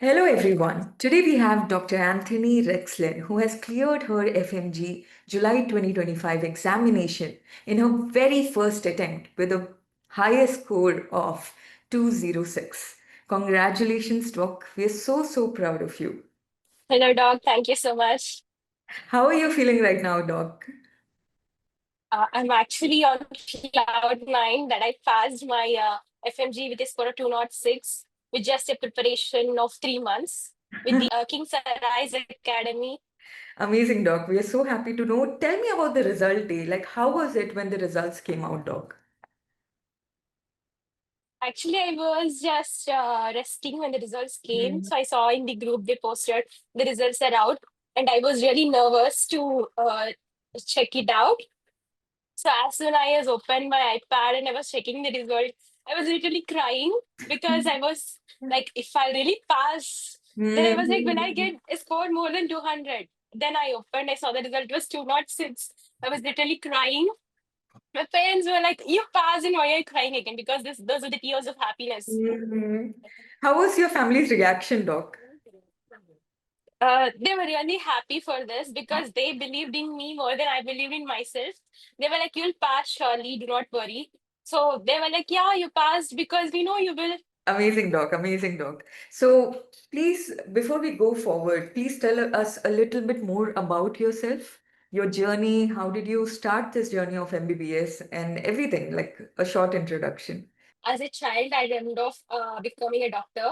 Hello, everyone. Today we have Dr. Anthony Rexlin, who has cleared her FMG July 2025 examination in her very first attempt with a highest score of 206. Congratulations, Doc. We are so proud of you. Hello, Doc. Thank you so much. How are you feeling right now, Doc? I'm actually on cloud nine that I passed my FMG with a score of 206 with just a preparation of 3 months with the King Sarais Academy. Amazing, Doc. We are so happy to know. Tell me about the result day. Like, how was it when the results came out, Doc? Actually, I was just resting when the results came. Mm. So I saw in the group they posted the results are out, and I was really nervous to check it out. So as soon as I opened my iPad and I was checking the result, I was literally crying because I was like, if I really pass, then I was like, when I Mhm. get a score more than 200, then I opened, I saw the result was 206. I was literally crying. My parents were like, you passed and why are you crying again? Because those are the tears of happiness. Mhm. How was your family's reaction, Doc? They were really happy for this because they believed in me more than I believed in myself. They were like, you'll pass, surely, do not worry. So they were like, yeah, you passed because we know you will. Amazing, Doc. Amazing, Doc. So, please, before we go forward, please tell us a little bit more about yourself, your journey. How did you start this journey of MBBS and everything, like a short introduction? As a child, I dreamed of becoming a doctor.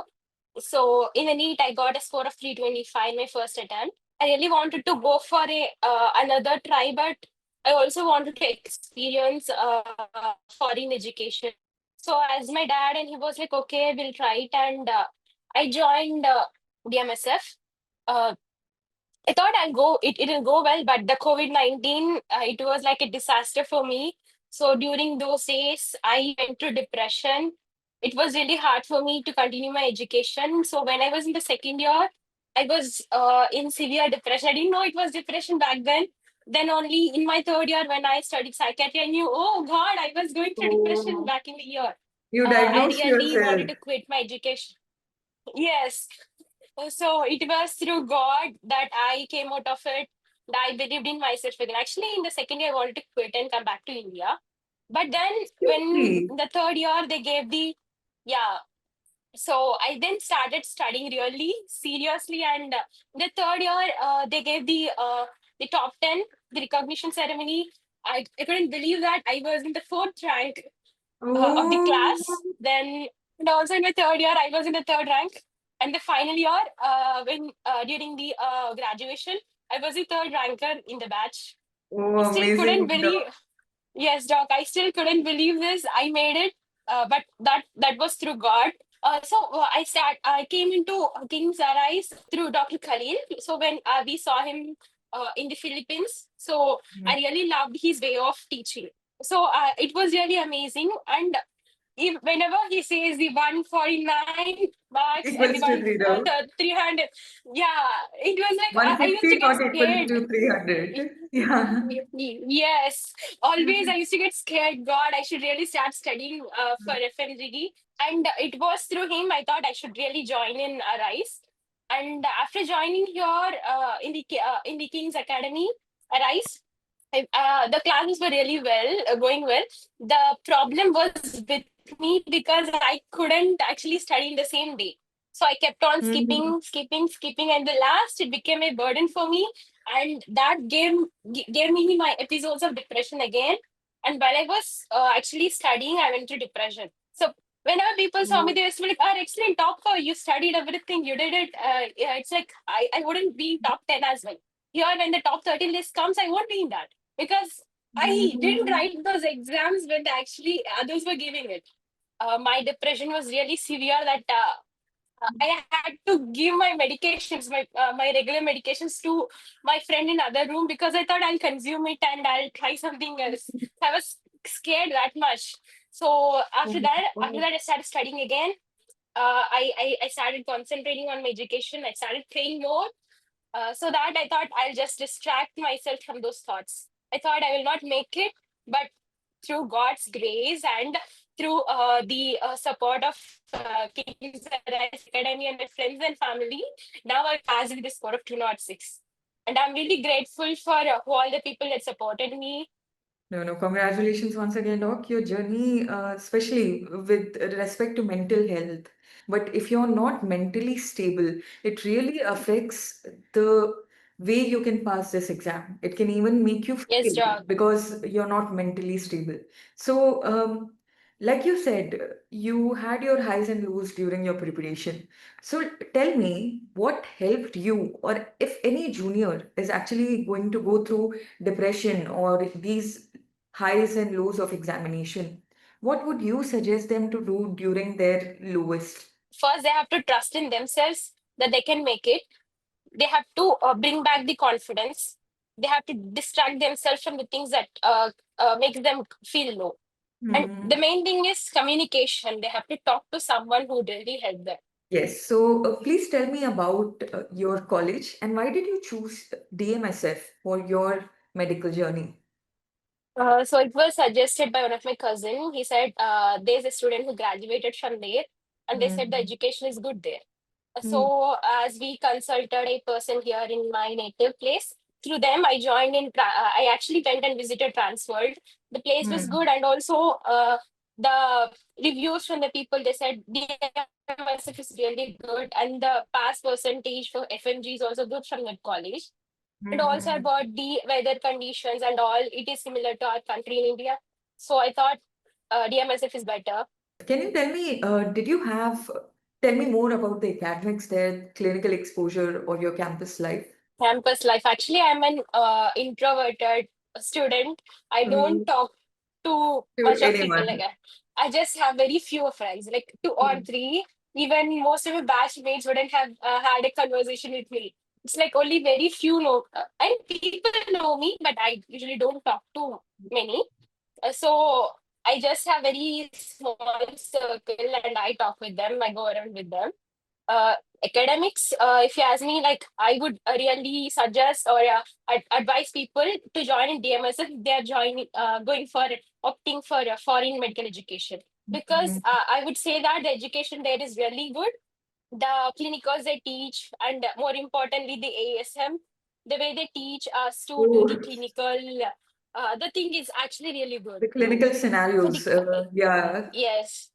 So in the NEET, I got a score of 325 my first attempt. I really wanted to go for a another try, but I also wanted to experience foreign education. So as my dad and he was like, okay, we'll try it, and I joined DMSF. Uh, I thought it'll go well, but the COVID-19, it was like a disaster for me. So during those days, I went through depression. It was really hard for me to continue my education. So when I was in the second year, I was in severe depression. I didn't know it was depression back then. Then only in my third year, when I studied psychiatry, I knew, oh God, I was going through depression Oh, back in the year. you I diagnosed really wanted yourself. to quit my education. Yes. So it was through God that I came out of it. That I believed in myself again. Actually, in the second year, I wanted to quit and come back to India. But then, when Seriously? the third year, they gave the, yeah. So I then started studying really seriously, and the third year, they gave the top 10, the recognition ceremony. I couldn't believe that I was in the fourth rank of the Oh, class. Then, and also in my third year, I was in the third rank. And the final year, when during the graduation, I was the third ranker in the batch. oh, I still couldn't amazing, believe. Doc. Yes, Doc, I still couldn't believe this. I made it, but that was through God. I came into King's Arise through Dr. Khalil. So when we saw him in the Philippines, so I really loved his way of teaching. So it was really amazing. And whenever he says the 149 marks and the Equals to 0. 300, yeah, it was like I used 150 to get not equal scared. to 300. Yeah. Yes, always I used to get scared. God, I should really start studying for FMGD. And it was through him I thought I should really join in Arise. And after joining here in the King's Academy, Arise, the classes were really going well. The problem was with me because I couldn't actually study in the same day. So I kept on Mhm. skipping, and the last it became a burden for me, and that gave me my episodes of depression again. And while I was actually studying, I went to depression. So whenever people saw me, they used to be like, "Oh, excellent topper! You studied everything, you did it." Yeah, it's like I wouldn't be top 10 as well. Here, when the top 13 list comes, I won't be in that because I didn't Mhm. write those exams when actually others were giving it. My depression was really severe that I had to give my medications, my regular medications to my friend in other room because I thought I'll consume it and I'll try something else. I was scared that much. So after that, I started studying again. I started concentrating on my education. I started praying more. So that I thought I'll just distract myself from those thoughts. I thought I will not make it, but through God's grace and through the support of King's Arise Academy and my friends and family, now I passed with a score of 206. And I'm really grateful for all the people that supported me. No, no, congratulations once again, Doc. Your journey, especially with respect to mental health. But if you're not mentally stable, it really affects the way you can pass this exam. It can even make you Yes, fail Doc. because you're not mentally stable. So, like you said, you had your highs and lows during your preparation. So, tell me what helped you, or if any junior is actually going to go through depression or these highs and lows of examination, what would you suggest them to do during their lowest? First, they have to trust in themselves that they can make it. They have to bring back the confidence. They have to distract themselves from the things that makes them feel low. And the Hmm. main thing is communication. They have to talk to someone who really help them. Yes, so please tell me about your college and why did you choose DMSF for your medical journey? So it was suggested by one of my cousin. He said there's a student who graduated from there, and they said the Hmm. education is good there. Hmm. So as we consulted a person here in my native place, through them I joined in. I actually went and visited Transworld. The place was Hmm. good, and also the reviews from the people, they said the MSF is really good, and the pass percentage for FMG is also good from that college. And also Hmm. about the weather conditions and all, it is similar to our country in India. So I thought DMSF is better. Can you tell me, tell me more about the academics there, clinical exposure, or your campus life? Campus life. Actually, I'm an introverted student. I don't Mm, talk to to much of people. Like anyone. I just have very few friends, like two or Mm. three. Even most of my batchmates wouldn't have had a conversation with me. It's like only very few know, and people know me, but I usually don't talk to many. So I just have very small circle, and I talk with them. I go around with them. uh, Academics, if you ask me, like I would really suggest or advise people to join in DMSF if they are joining, going for opting for foreign medical education. Because Mhm. I would say that the education there is really good. The clinicals they teach, and more importantly, the ASM, the way they teach us to do Oh, the clinical, the thing is actually really good. the clinical So the scenarios, yeah. yes,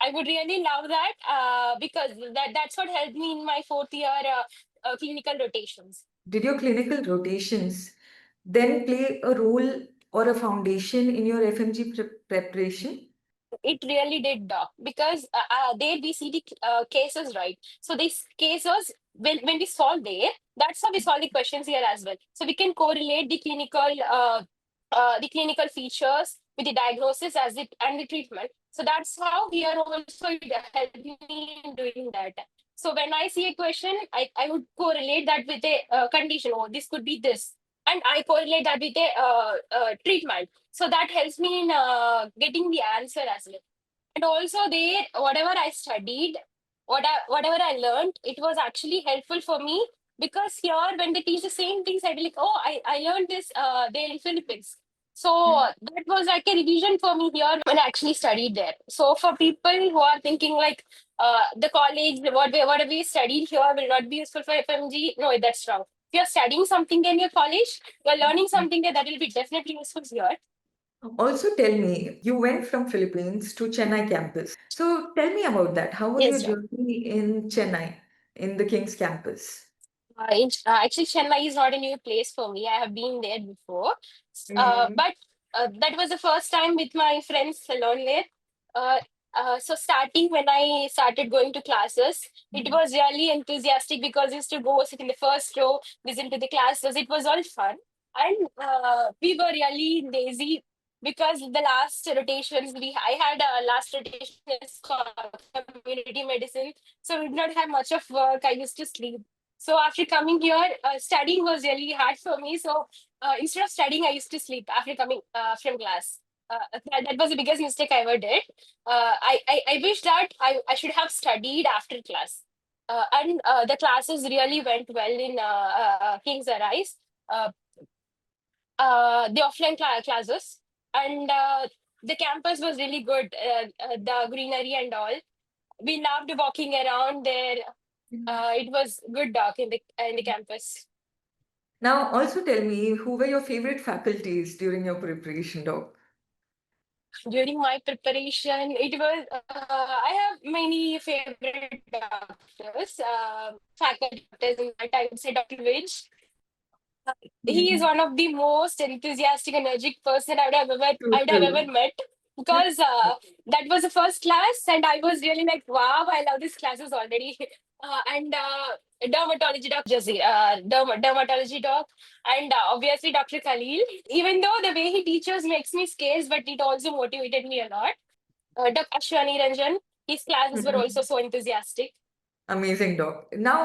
I would really love that because that's what helped me in my fourth year clinical rotations. Did your clinical rotations then play a role or a foundation in your FMG preparation? It really did, doc, because there we see the cases, right? So these cases, when we solve there, that's how we solve the questions here as well. So we can correlate the clinical features with the diagnosis as it and the treatment. So that's how here also it helped me in doing that. So when I see a question, I would correlate that with a condition. Oh, this could be this, and I correlate that with a treatment. So that helps me in getting the answer as well. And also there, whatever I studied, whatever I learned, it was actually helpful for me, because here when they teach the same things, I'd be like, oh, I learned this there in Philippines. So that was like a revision for me here when I actually studied there. So for people who are thinking like the college, what we studied here will not be useful for FMG, no, that's wrong. If you're studying something in your college, you're learning something there that will be definitely useful here. Also, tell me, you went from Philippines to Chennai campus. So tell me about that. How was your Yes, journey in Chennai, in the King's campus? actually, Chennai is not a new place for me. I have been there before, Mm. but that was the first time with my friends alone there. Uh, so starting when I started going to classes, it was really enthusiastic because I used to go sit in the first row, listen to the classes. It was all fun, and we were really lazy because the last rotations I had a last rotation is called community medicine, so we did not have much of work. I used to sleep. So after coming here, studying was really hard for me. So instead of studying, I used to sleep after coming from class. That was the biggest mistake I ever did. I wish that I should have studied after class. And the classes really went well in King's Arise, uh, the offline classes. And the campus was really good. The greenery and all. We loved walking around there. It was good doc in the campus. Now, also tell me, who were your favorite faculties during your preparation, Doc? During my preparation, it was I have many favorite doctors, faculty doctors in that. I would say Dr. Vij. He is Mhm. one of the most enthusiastic, energetic person True, I'd have true. ever met. Because that was the first class, and I was really like, wow, I love these classes already. And dermatology doc, dermatology doc, and obviously Dr. Khalil. Even though the way he teaches makes me scared, but it also motivated me a lot. Dr. Ashwani Ranjan, his classes were also Mhm. so enthusiastic. Amazing, Doc. Now,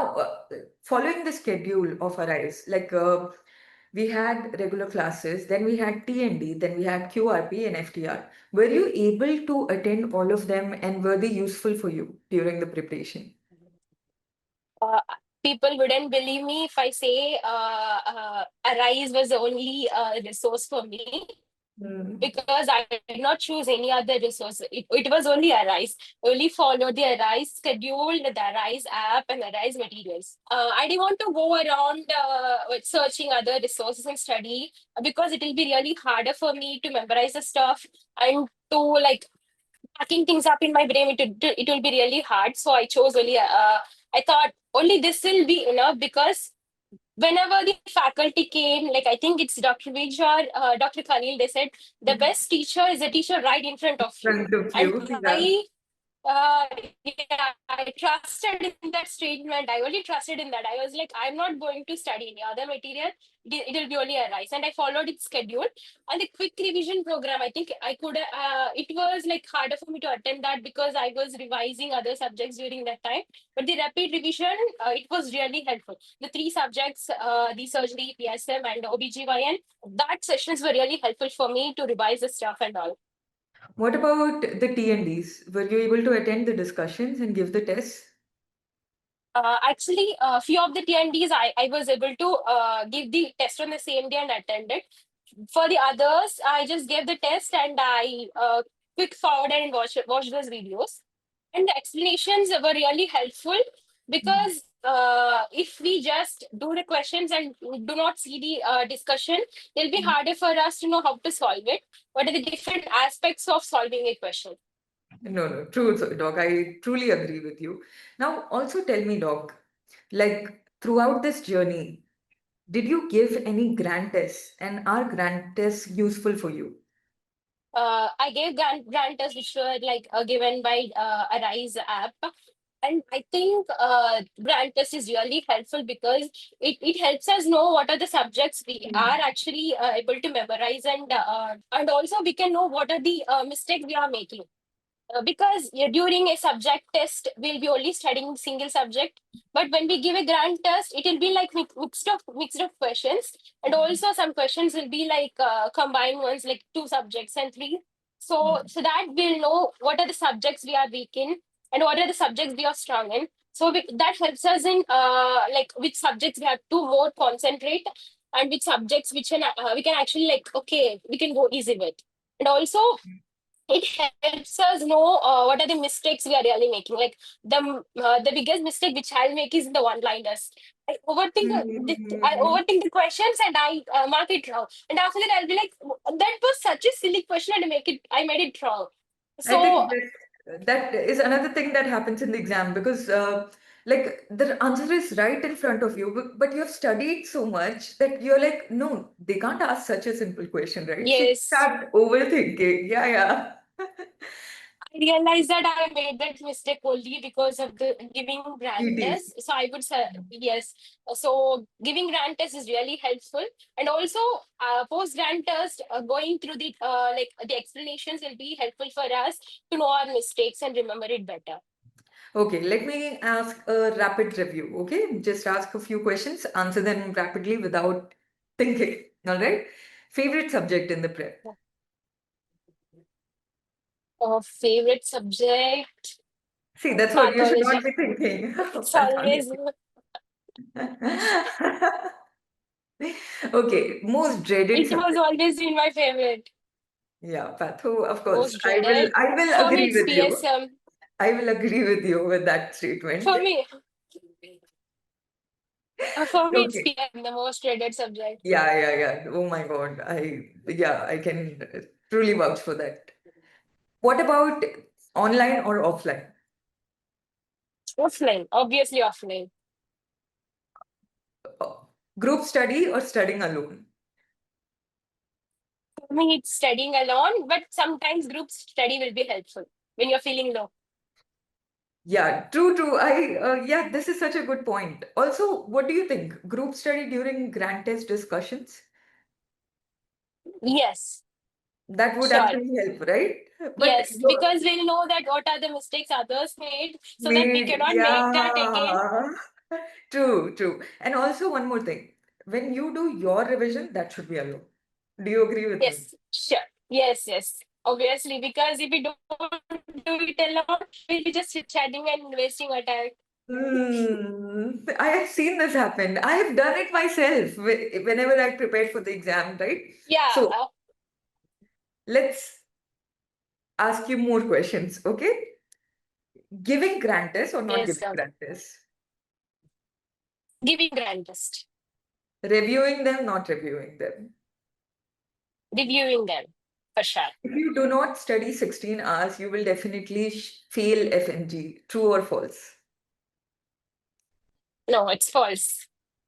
following the schedule of Arise, we had regular classes, then we had TND, then we had QRP and FTR. Were you able to attend all of them and were they useful for you during the preparation? uh, People wouldn't believe me if I say Arise was the only resource for me, Mm. because I did not choose any other resource. It was only Arise. Only follow the Arise schedule, the Arise app, and Arise materials. I didn't want to go around with searching other resources and study, because it will be really harder for me to memorize the stuff and to like packing things up in my brain. It will be really hard. So I chose only. I thought only this will be enough, because whenever the faculty came, like I think it's Dr. Vij or Dr. Khalil, they said the best teacher is a teacher right in front of you. Front of And you, yeah. uh, yeah, I trusted in that statement. I only trusted in that. I was like, I'm not going to study any other material. It will be only a rise. And I followed its schedule. And the quick revision program, I think I could, it was like harder for me to attend that, because I was revising other subjects during that time. But the rapid revision, it was really helpful. The three subjects, the surgery, PSM, and OBGYN, that sessions were really helpful for me to revise the stuff and all. What about the TNDs? Were you able to attend the discussions and give the tests? Actually, a few of the TNDs I was able to give the test on the same day and attend it. For the others, I just gave the test and I quick forward and watch those videos. And the explanations were really helpful, because if we just do the questions and do not see the discussion, it'll be harder for us to know how to solve it. What are the different aspects of solving a question? No, no, true, Doc. I truly agree with you. Now, also tell me, Doc, throughout this journey, did you give any grant tests and are grant tests useful for you? I gave grantors which were like given by Arise app. And I think grant test is really helpful, because it helps us know what are the subjects we are Mm. actually able to memorize, and also we can know what are the mistakes we are making. Because yeah, during a subject test, we'll be only studying single subject. But when we give a grant test, it will be like mixed of questions, and also some questions will be like combined ones, like two subjects and three. So that we'll know what are the subjects we are weak in, and what are the subjects we are strong in. So that helps us in like which subjects we have to more concentrate, and which subjects we can actually like okay, we can go easy with. And also it helps us know what are the mistakes we are really making. Like the biggest mistake which I'll make is the one liners. I Mhm. overthink the questions and I mark it wrong. And after that, I'll be like, that was such a silly question and I made it wrong. I So think that is another thing that happens in the exam because, the answer is right in front of you, but you've studied so much that you're like, no, they can't ask such a simple question, right? So you yes, start overthinking. Yeah, yeah. I realized that I made that mistake only because of the giving grant GTs. test. So I would say yes. So giving grant test is really helpful, and also post grant test, going through the like the explanations will be helpful for us to know our mistakes and remember it better. Okay, let me ask a rapid review. Okay, just ask a few questions, answer them rapidly without thinking. All right. Favorite subject in the prep? Favorite subject, See, that's what you should not pathology. be thinking. It's always Pathology. Okay, most dreaded it was subject. always been my favorite. Yeah, Pathu, of course. Most I will dreaded. I will For me, agree it's with you. PSM. I will agree with you with that statement. For me, it's Okay. PSM, the most dreaded subject. Yeah. Oh my God. I can truly vouch for that. What about online or offline? Offline, obviously offline. Uh, Group study or studying alone? For me, it's studying alone, but sometimes group study will be helpful when you're feeling low. Yeah, true. Yeah, this is such a good point. Also, what do you think? Group study during grand test discussions? Yes, That would sure. actually help, right? But Yes, because we'll know that what are the mistakes others made so that we made, cannot make that again. yeah. True. And also one more thing. When you do your revision, that should be alone. Do you agree with me? Yes, sure. Yes. Obviously, because if we don't do it alone, we'll be just chatting and wasting our time. I have seen this happen. I have done it myself whenever I prepared for the exam, right? Yeah, So let's ask you more questions, okay? Giving grand test or not yes, giving grand test? giving grand test, Reviewing them, not reviewing them. reviewing them for sure. If you do not study 16 hours, you will definitely fail FMG. True or false? No, it's false.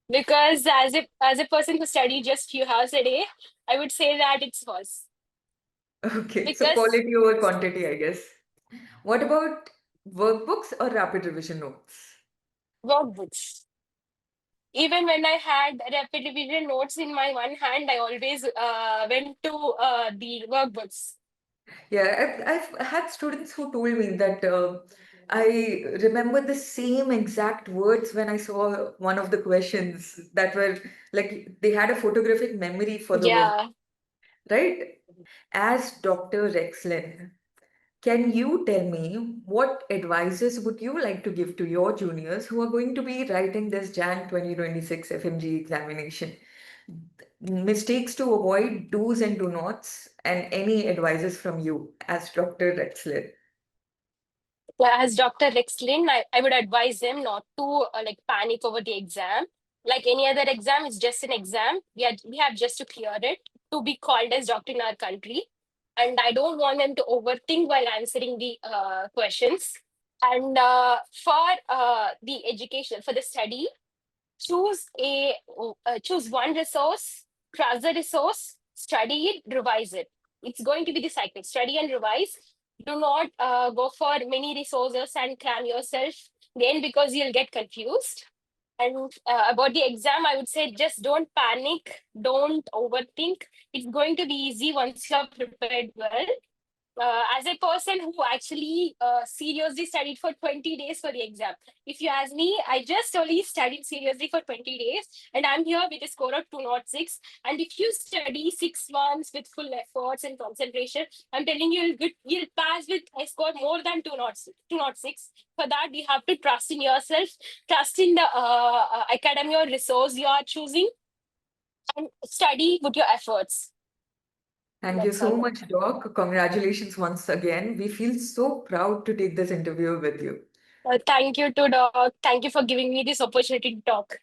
Because as a person who study just few hours a day, I would say that it's false. Okay, so Because quality over quantity, I guess. What about workbooks or rapid revision notes? workbooks. Even when I had rapid revision notes in my one hand, I always went to the workbooks. Yeah, I've had students who told me that I remember the same exact words when I saw one of the questions that were like they had a photographic memory for the work, Yeah, right? As Dr. Rexlin, can you tell me what advices would you like to give to your juniors who are going to be writing this Jan 2026 FMG examination? Mistakes to avoid, do's and do nots, and any advices from you as Dr. Rexler. as Dr. Rexlin, I would advise them not to like panic over the exam. Like any other exam, it's just an exam. We have just to clear it to be called as doctor in our country. And I don't want them to overthink while answering the questions. And for the education, for the study, choose one resource, trust the resource, study it, revise it. It's going to be the cycle: study and revise. Do not go for many resources and cram yourself then, because you'll get confused. And about the exam, I would say just don't panic, don't overthink. It's going to be easy once you're prepared well. As a person who actually seriously studied for 20 days for the exam. If you ask me, I just only studied seriously for 20 days and I'm here with a score of 206. And if you study 6 months with full efforts and concentration, I'm telling you, you'll pass with a score more than 206. For that, you have to trust in yourself, trust in the academy or resource you are choosing, and study with your efforts. Thank you That's so all. much, Doc. Congratulations once again. We feel so proud to take this interview with you. Thank you to Doc. Thank you for giving me this opportunity to talk.